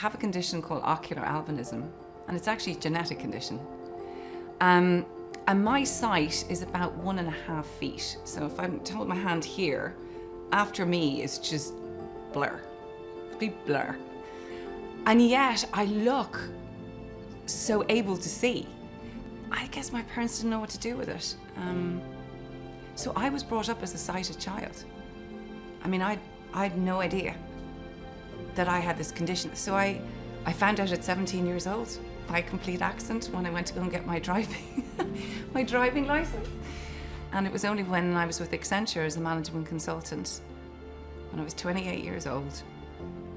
have a condition called ocular albinism, and it's actually a genetic condition. And my sight is about 1.5 feet. So if I'm to hold my hand here, after me is just blur, complete blur. And yet I look so able to see. I guess my parents didn't know what to do with it. So I was brought up as a sighted child. I mean, I had no idea that I had this condition. So I found out at 17 years old by complete accident when I went to go and get my driving, my driving license. And it was only when I was with Accenture as a management consultant, when I was 28 years old,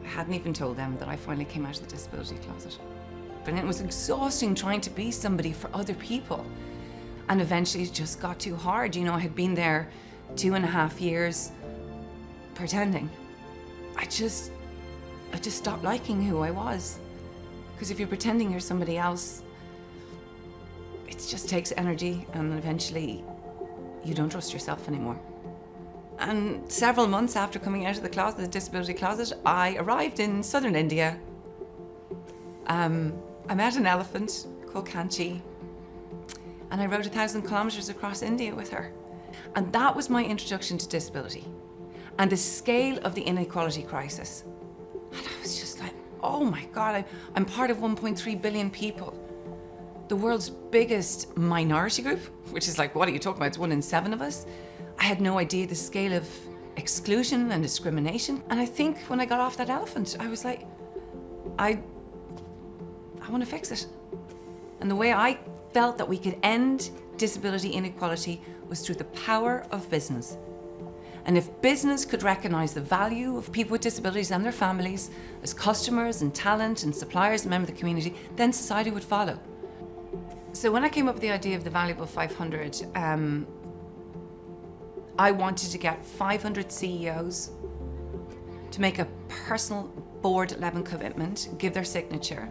I hadn't even told them that I finally came out of the disability closet. And it was exhausting trying to be somebody for other people. And eventually it just got too hard. You know, I had been there 2.5 years pretending. I just stopped liking who I was. Because if you're pretending you're somebody else, it just takes energy, and eventually you don't trust yourself anymore. And several months after coming out of the closet, the disability closet, I arrived in southern India. I met an elephant called Kanchi, and I rode 1,000 kilometers across India with her. And that was my introduction to disability and the scale of the inequality crisis. And I was just like, oh my God, I'm part of 1.3 billion people. The world's biggest minority group, which is like, what are you talking about? It's 1 in 7 of us. I had no idea the scale of exclusion and discrimination. And I think when I got off that elephant, I was like, I want to fix it. And the way I felt that we could end disability inequality was through the power of business. And if business could recognize the value of people with disabilities and their families as customers and talent and suppliers and members of the community, then society would follow. So when I came up with the idea of the Valuable 500, I wanted to get 500 CEOs to make a personal board-level commitment, give their signature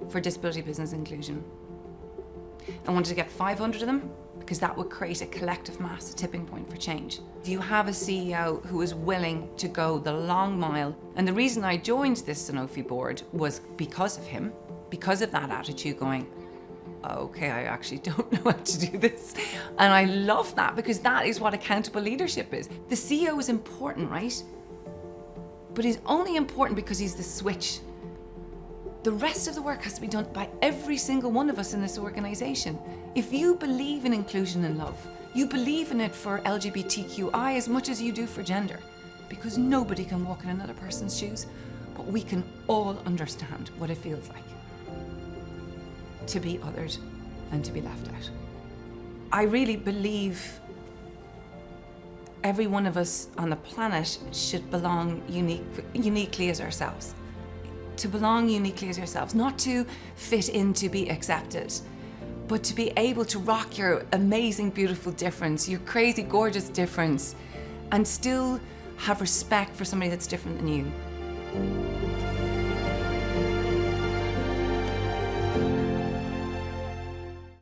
for disability business inclusion. I wanted to get 500 of them because that would create a collective mass, a tipping point for change. You have a CEO who is willing to go the long mile. And the reason I joined this Sanofi board was because of him, because of that attitude going, okay, I actually don't know how to do this. And I love that because that is what accountable leadership is. The CEO is important, right? But he's only important because he's the switch. The rest of the work has to be done by every single one of us in this organization. If you believe in inclusion and love, you believe in it for LGBTQI as much as you do for gender, because nobody can walk in another person's shoes, but we can all understand what it feels like to be othered and to be left out. I really believe every one of us on the planet should belong uniquely as ourselves. To belong uniquely as yourselves, not to fit in to be accepted, but to be able to rock your amazing, beautiful difference, your crazy, gorgeous difference, and still have respect for somebody that's different than you.